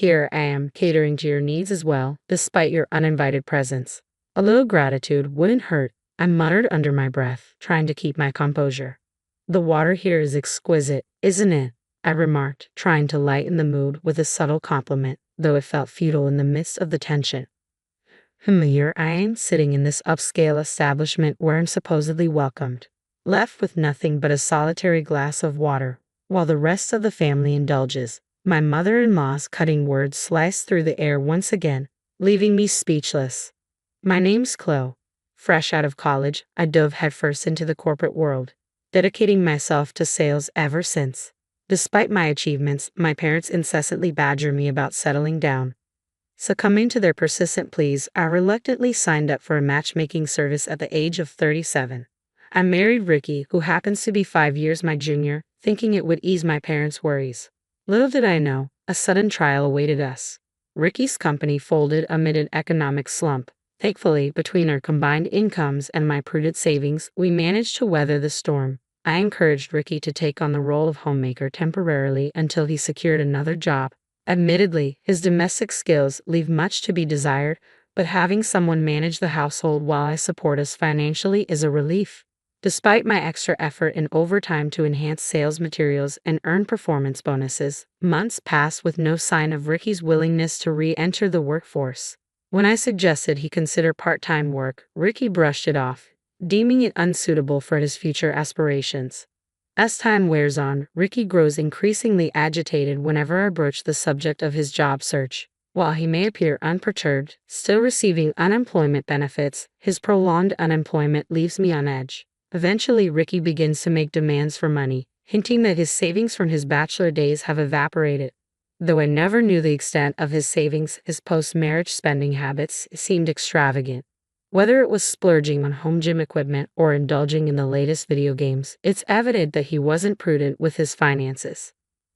Here I am, catering to your needs as well, despite your uninvited presence. A little gratitude wouldn't hurt, I muttered under my breath, trying to keep my composure. The water here is exquisite, isn't it? I remarked, trying to lighten the mood with a subtle compliment, though it felt futile in the midst of the tension. Here I am, sitting in this upscale establishment where I'm supposedly welcomed, left with nothing but a solitary glass of water, while the rest of the family indulges. My mother-in-law's cutting words sliced through the air once again, leaving me speechless. My name's Chloe. Fresh out of college, I dove headfirst into the corporate world, dedicating myself to sales ever since. Despite my achievements, my parents incessantly badger me about settling down. Succumbing to their persistent pleas, I reluctantly signed up for a matchmaking service at the age of 37. I married Ricky, who happens to be 5 years my junior, thinking it would ease my parents' worries. Little did I know, a sudden trial awaited us. Ricky's company folded amid an economic slump. Thankfully, between our combined incomes and my prudent savings, we managed to weather the storm. I encouraged Ricky to take on the role of homemaker temporarily until he secured another job. Admittedly, his domestic skills leave much to be desired, but having someone manage the household while I support us financially is a relief. Despite my extra effort and overtime to enhance sales materials and earn performance bonuses, months passed with no sign of Ricky's willingness to re-enter the workforce. When I suggested he consider part-time work, Ricky brushed it off, deeming it unsuitable for his future aspirations. As time wears on, Ricky grows increasingly agitated whenever I broach the subject of his job search. While he may appear unperturbed, still receiving unemployment benefits, his prolonged unemployment leaves me on edge. Eventually, Ricky begins to make demands for money, hinting that his savings from his bachelor days have evaporated. Though I never knew the extent of his savings, his post-marriage spending habits seemed extravagant. Whether it was splurging on home gym equipment or indulging in the latest video games, it's evident that he wasn't prudent with his finances.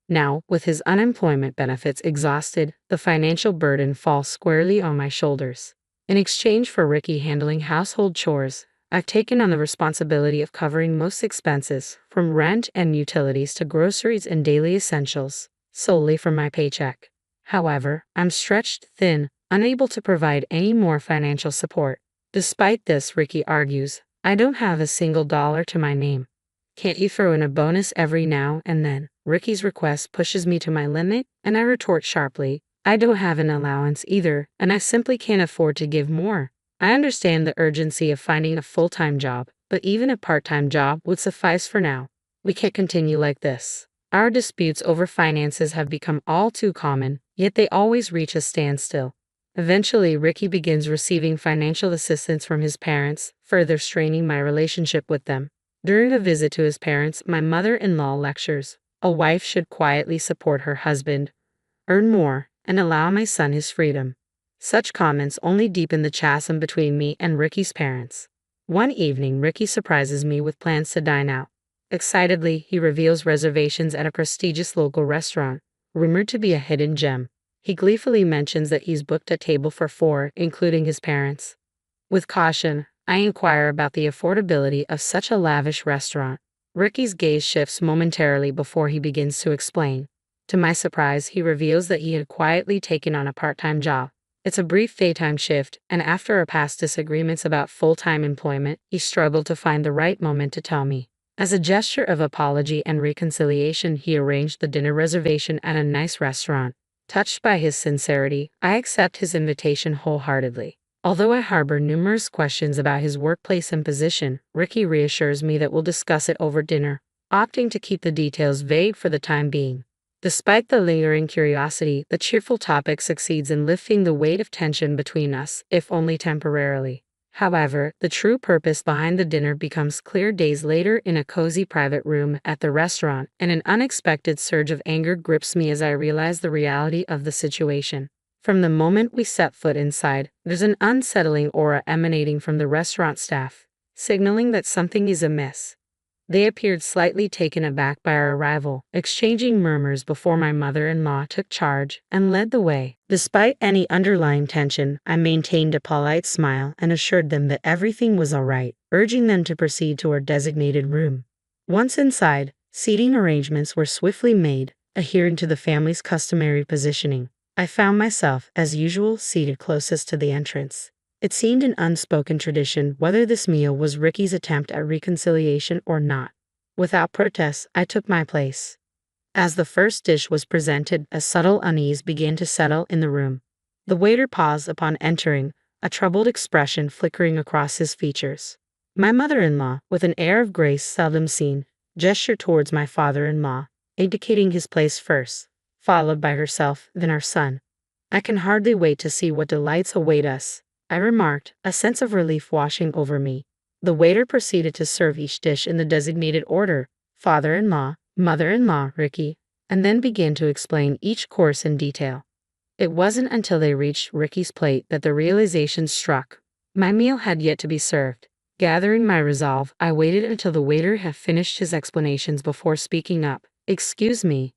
Now, with his unemployment benefits exhausted, the financial burden falls squarely on my shoulders. In exchange for Ricky handling household chores, I've taken on the responsibility of covering most expenses, from rent and utilities to groceries and daily essentials, solely from my paycheck. However, I'm stretched thin, unable to provide any more financial support. Despite this, Ricky argues, I don't have a single dollar to my name. Can't you throw in a bonus every now and then? Ricky's request pushes me to my limit, and I retort sharply, I don't have an allowance either, and I simply can't afford to give more. I understand the urgency of finding a full-time job, but even a part-time job would suffice for now. We can't continue like this. Our disputes over finances have become all too common, yet they always reach a standstill. Eventually, Ricky begins receiving financial assistance from his parents, further straining my relationship with them. During a visit to his parents, my mother-in-law lectures, a wife should quietly support her husband, earn more, and allow my son his freedom. Such comments only deepen the chasm between me and Ricky's parents. One evening, Ricky surprises me with plans to dine out. Excitedly, he reveals reservations at a prestigious local restaurant, rumored to be a hidden gem. He gleefully mentions that he's booked a table for 4, including his parents. With caution, I inquire about the affordability of such a lavish restaurant. Ricky's gaze shifts momentarily before he begins to explain. To my surprise, he reveals that he had quietly taken on a part-time job. It's a brief daytime shift, and after our past disagreements about full-time employment, he struggled to find the right moment to tell me. As a gesture of apology and reconciliation, he arranged the dinner reservation at a nice restaurant. Touched by his sincerity, I accept his invitation wholeheartedly. Although I harbor numerous questions about his workplace and position, Ricky reassures me that we'll discuss it over dinner, opting to keep the details vague for the time being. Despite the lingering curiosity, the cheerful topic succeeds in lifting the weight of tension between us, if only temporarily. However, the true purpose behind the dinner becomes clear days later in a cozy private room at the restaurant, and an unexpected surge of anger grips me as I realize the reality of the situation. From the moment we set foot inside, there's an unsettling aura emanating from the restaurant staff, signaling that something is amiss. They appeared slightly taken aback by our arrival, exchanging murmurs before my mother-in-law took charge and led the way. Despite any underlying tension, I maintained a polite smile and assured them that everything was all right, urging them to proceed to our designated room. Once inside, seating arrangements were swiftly made, adhering to the family's customary positioning. I found myself, as usual, seated closest to the entrance. It seemed an unspoken tradition whether this meal was Ricky's attempt at reconciliation or not. Without protest, I took my place. As the first dish was presented, a subtle unease began to settle in the room. The waiter paused upon entering, a troubled expression flickering across his features. My mother-in-law, with an air of grace seldom seen, gestured towards my father-in-law, indicating his place first, followed by herself, then our son. "I can hardly wait to see what delights await us," I remarked, a sense of relief washing over me. The waiter proceeded to serve each dish in the designated order: father-in-law, mother-in-law, Ricky, and then began to explain each course in detail. It wasn't until they reached Ricky's plate that the realization struck. My meal had yet to be served. Gathering my resolve, I waited until the waiter had finished his explanations before speaking up. "Excuse me."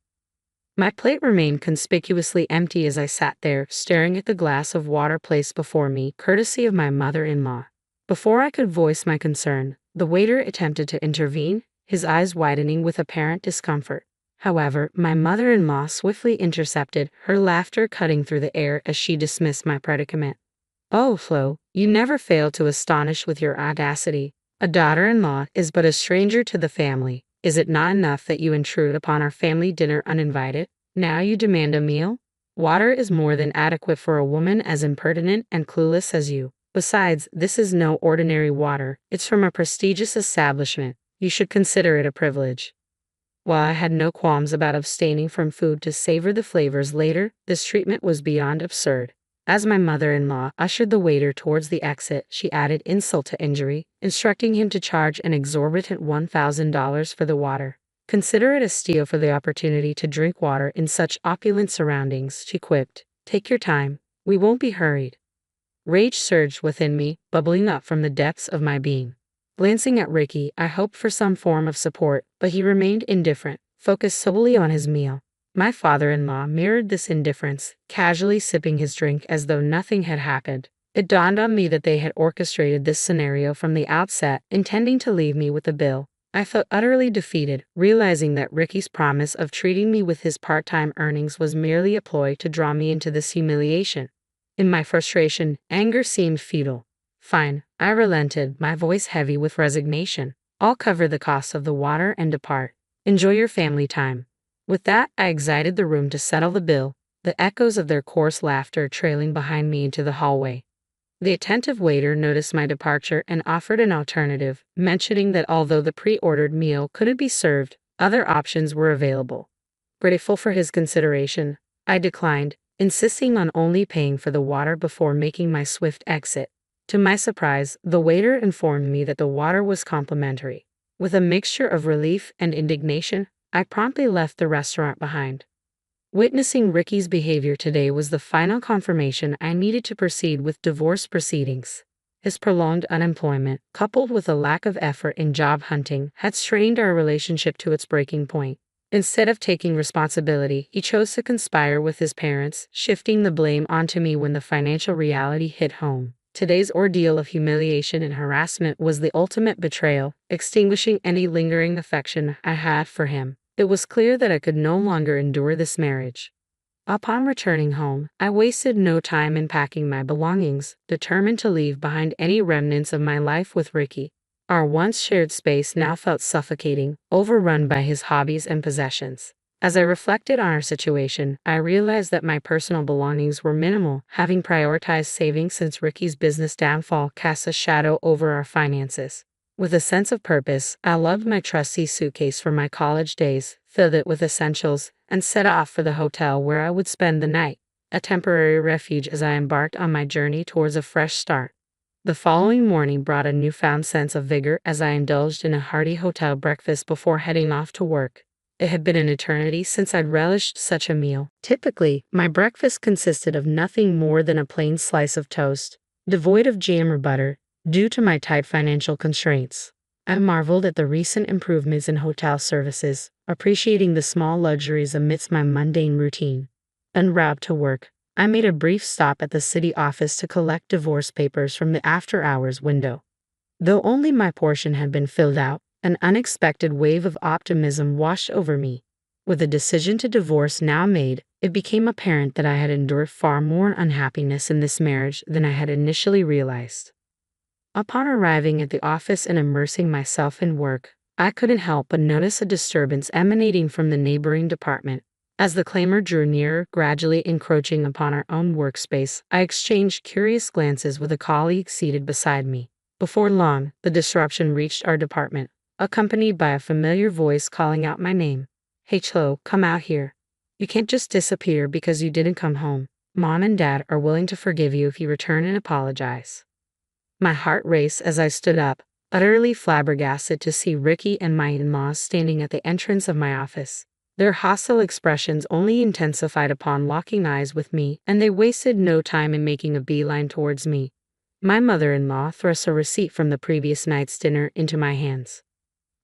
My plate remained conspicuously empty as I sat there, staring at the glass of water placed before me, courtesy of my mother-in-law. Before I could voice my concern, the waiter attempted to intervene, his eyes widening with apparent discomfort. However, my mother-in-law swiftly intercepted, her laughter cutting through the air as she dismissed my predicament. "Oh, Flo, you never fail to astonish with your audacity. A daughter-in-law is but a stranger to the family. Is it not enough that you intrude upon our family dinner uninvited? Now you demand a meal? Water is more than adequate for a woman as impertinent and clueless as you. Besides, this is no ordinary water. It's from a prestigious establishment. You should consider it a privilege." While I had no qualms about abstaining from food to savor the flavors later, this treatment was beyond absurd. As my mother-in-law ushered the waiter towards the exit, she added insult to injury, instructing him to charge an exorbitant $1,000 for the water. "Consider it a steal for the opportunity to drink water in such opulent surroundings," she quipped. "Take your time. We won't be hurried." Rage surged within me, bubbling up from the depths of my being. Glancing at Ricky, I hoped for some form of support, but he remained indifferent, focused solely on his meal. My father-in-law mirrored this indifference, casually sipping his drink as though nothing had happened. It dawned on me that they had orchestrated this scenario from the outset, intending to leave me with the bill. I felt utterly defeated, realizing that Ricky's promise of treating me with his part-time earnings was merely a ploy to draw me into this humiliation. In my frustration, anger seemed futile. "Fine," I relented, my voice heavy with resignation. "I'll cover the cost of the water and depart. Enjoy your family time." With that, I exited the room to settle the bill, the echoes of their coarse laughter trailing behind me into the hallway. The attentive waiter noticed my departure and offered an alternative, mentioning that although the pre-ordered meal couldn't be served, other options were available. Grateful for his consideration, I declined, insisting on only paying for the water before making my swift exit. To my surprise, the waiter informed me that the water was complimentary. With a mixture of relief and indignation, I promptly left the restaurant behind. Witnessing Ricky's behavior today was the final confirmation I needed to proceed with divorce proceedings. His prolonged unemployment, coupled with a lack of effort in job hunting, had strained our relationship to its breaking point. Instead of taking responsibility, he chose to conspire with his parents, shifting the blame onto me when the financial reality hit home. Today's ordeal of humiliation and harassment was the ultimate betrayal, extinguishing any lingering affection I had for him. It was clear that I could no longer endure this marriage. Upon returning home, I wasted no time in packing my belongings, determined to leave behind any remnants of my life with Ricky. Our once shared space now felt suffocating, overrun by his hobbies and possessions. As I reflected on our situation, I realized that my personal belongings were minimal, having prioritized saving since Ricky's business downfall cast a shadow over our finances. With a sense of purpose, I lugged my trusty suitcase from my college days, filled it with essentials, and set off for the hotel where I would spend the night, a temporary refuge as I embarked on my journey towards a fresh start. The following morning brought a newfound sense of vigor as I indulged in a hearty hotel breakfast before heading off to work. It had been an eternity since I'd relished such a meal. Typically, my breakfast consisted of nothing more than a plain slice of toast, devoid of jam or butter, due to my tight financial constraints. I marveled at the recent improvements in hotel services, appreciating the small luxuries amidst my mundane routine. En route to work, I made a brief stop at the city office to collect divorce papers from the after-hours window. Though only my portion had been filled out, an unexpected wave of optimism washed over me. With the decision to divorce now made, It became apparent that I had endured far more unhappiness in this marriage than I had initially realized. Upon arriving at the office and immersing myself in work, I couldn't help but notice a disturbance emanating from the neighboring department. As the claimer drew nearer, gradually encroaching upon our own workspace, I exchanged curious glances with a colleague seated beside me. Before long, the disruption reached our department, accompanied by a familiar voice calling out my name. "Hey Chloe, come out here. You can't just disappear because you didn't come home. Mom and Dad are willing to forgive you if you return and apologize." My heart raced as I stood up, utterly flabbergasted to see Ricky and my in-laws standing at the entrance of my office. Their hostile expressions only intensified upon locking eyes with me, and they wasted no time in making a beeline towards me. My mother-in-law thrust a receipt from the previous night's dinner into my hands.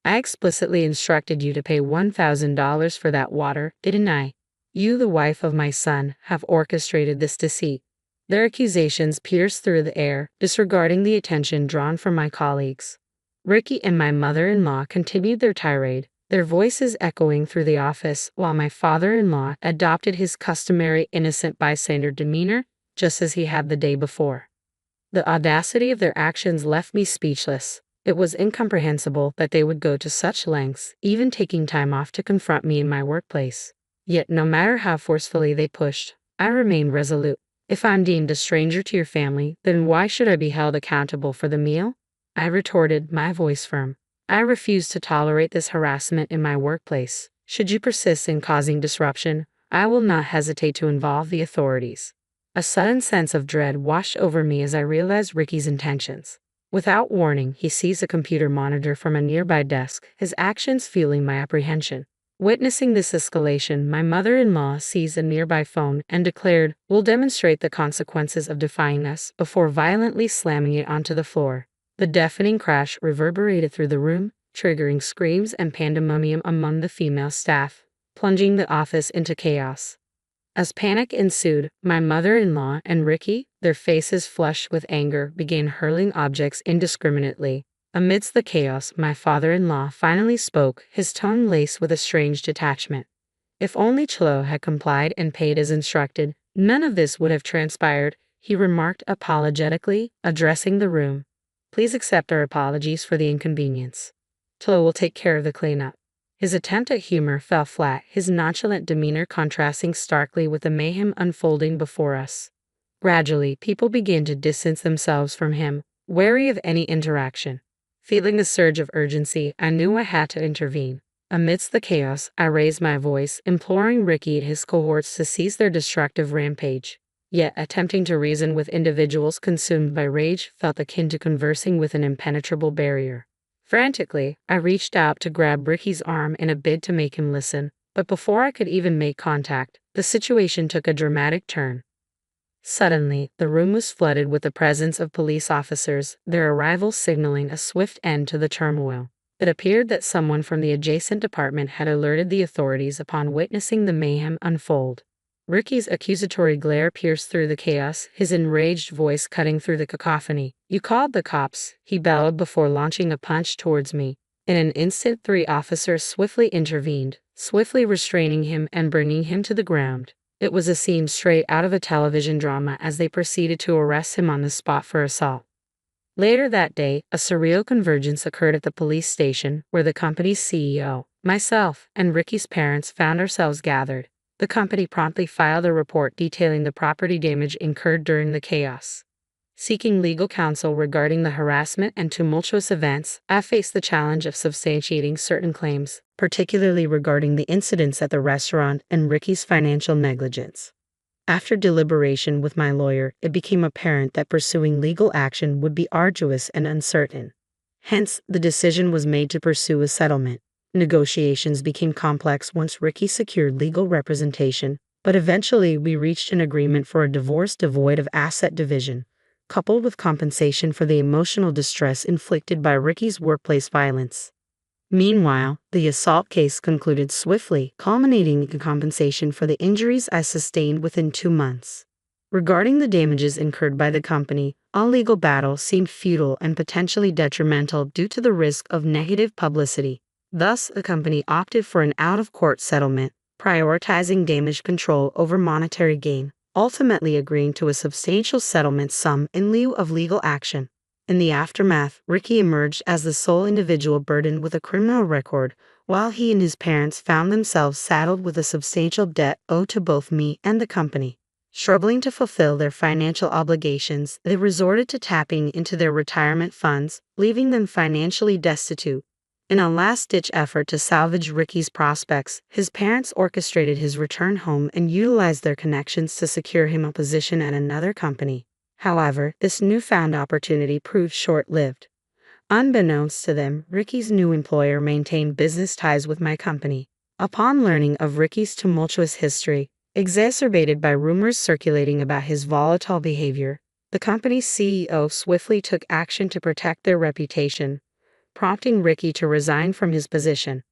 "I explicitly instructed you to pay $1,000 for that water, didn't I? You, the wife of my son, have orchestrated this deceit." Their accusations pierced through the air, disregarding the attention drawn from my colleagues. Ricky and my mother-in-law continued their tirade, their voices echoing through the office, while my father-in-law adopted his customary innocent bystander demeanor, just as he had the day before. The audacity of their actions left me speechless. It was incomprehensible that they would go to such lengths, even taking time off to confront me in my workplace. Yet no matter how forcefully they pushed, I remained resolute. "If I'm deemed a stranger to your family, then why should I be held accountable for the meal?" I retorted, my voice firm. "I refuse to tolerate this harassment in my workplace. Should you persist in causing disruption, I will not hesitate to involve the authorities." A sudden sense of dread washed over me as I realized Ricky's intentions. Without warning, he seized a computer monitor from a nearby desk, his actions fueling my apprehension. Witnessing this escalation, my mother-in-law seized a nearby phone and declared, "We'll demonstrate the consequences of defying us," before violently slamming it onto the floor. The deafening crash reverberated through the room, triggering screams and pandemonium among the female staff, plunging the office into chaos. As panic ensued, my mother-in-law and Ricky, their faces flushed with anger, began hurling objects indiscriminately. Amidst the chaos, my father-in-law finally spoke, his tone laced with a strange detachment. "If only Chloe had complied and paid as instructed, none of this would have transpired," he remarked apologetically, addressing the room. "Please accept our apologies for the inconvenience. Chloe will take care of the cleanup." His attempt at humor fell flat, his nonchalant demeanor contrasting starkly with the mayhem unfolding before us. Gradually, people began to distance themselves from him, wary of any interaction. Feeling a surge of urgency, I knew I had to intervene. Amidst the chaos, I raised my voice, imploring Ricky and his cohorts to cease their destructive rampage. Yet, attempting to reason with individuals consumed by rage felt akin to conversing with an impenetrable barrier. Frantically, I reached out to grab Ricky's arm in a bid to make him listen, but before I could even make contact, the situation took a dramatic turn. Suddenly, the room was flooded with the presence of police officers, their arrival signaling a swift end to the turmoil. It appeared that someone from the adjacent department had alerted the authorities upon witnessing the mayhem unfold. Ricky's accusatory glare pierced through the chaos, his enraged voice cutting through the cacophony. "You called the cops," he bellowed before launching a punch towards me. In an instant, 3 officers swiftly intervened, swiftly restraining him and bringing him to the ground. It was a scene straight out of a television drama as they proceeded to arrest him on the spot for assault. Later that day, a surreal convergence occurred at the police station, where the company's CEO, myself, and Ricky's parents found ourselves gathered. The company promptly filed a report detailing the property damage incurred during the chaos. Seeking legal counsel regarding the harassment and tumultuous events, I faced the challenge of substantiating certain claims, particularly regarding the incidents at the restaurant and Ricky's financial negligence. After deliberation with my lawyer, it became apparent that pursuing legal action would be arduous and uncertain. Hence, the decision was made to pursue a settlement. Negotiations became complex once Ricky secured legal representation, but eventually we reached an agreement for a divorce devoid of asset division, coupled with compensation for the emotional distress inflicted by Ricky's workplace violence. Meanwhile, the assault case concluded swiftly, culminating in compensation for the injuries I sustained within 2 months. Regarding the damages incurred by the company, all legal battle seemed futile and potentially detrimental due to the risk of negative publicity. Thus, the company opted for an out-of-court settlement, prioritizing damage control over monetary gain, ultimately agreeing to a substantial settlement sum in lieu of legal action. In the aftermath, Ricky emerged as the sole individual burdened with a criminal record, while he and his parents found themselves saddled with a substantial debt owed to both me and the company. Struggling to fulfill their financial obligations, they resorted to tapping into their retirement funds, leaving them financially destitute. In a last-ditch effort to salvage Ricky's prospects, his parents orchestrated his return home and utilized their connections to secure him a position at another company. However, this newfound opportunity proved short-lived. Unbeknownst to them, Ricky's new employer maintained business ties with my company. Upon learning of Ricky's tumultuous history, exacerbated by rumors circulating about his volatile behavior, the company's CEO swiftly took action to protect their reputation, prompting Ricky to resign from his position.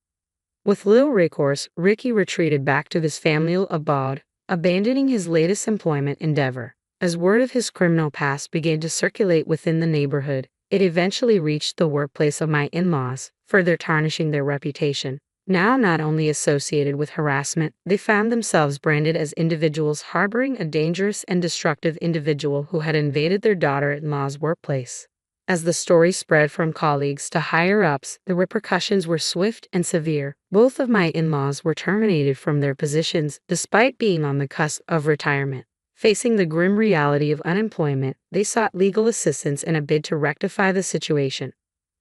With little recourse, Ricky retreated back to his familial abode, abandoning his latest employment endeavor. As word of his criminal past began to circulate within the neighborhood, it eventually reached the workplace of my in-laws, further tarnishing their reputation. Now not only associated with harassment, they found themselves branded as individuals harboring a dangerous and destructive individual who had invaded their daughter-in-law's workplace. As the story spread from colleagues to higher-ups, the repercussions were swift and severe. Both of my in-laws were terminated from their positions despite being on the cusp of retirement. Facing the grim reality of unemployment, they sought legal assistance in a bid to rectify the situation.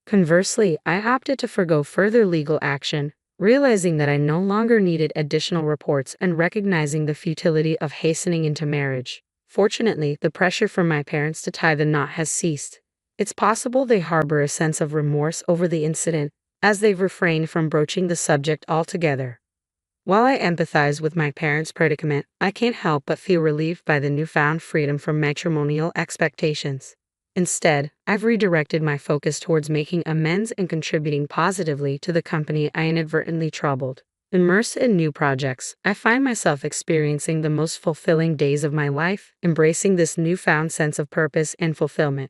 Conversely, I opted to forgo further legal action, realizing that I no longer needed additional reports and recognizing the futility of hastening into marriage. Fortunately, the pressure from my parents to tie the knot has ceased. It's possible they harbor a sense of remorse over the incident, as they've refrained from broaching the subject altogether. While I empathize with my parents' predicament, I can't help but feel relieved by the newfound freedom from matrimonial expectations. Instead, I've redirected my focus towards making amends and contributing positively to the company I inadvertently troubled. Immersed in new projects, I find myself experiencing the most fulfilling days of my life, embracing this newfound sense of purpose and fulfillment.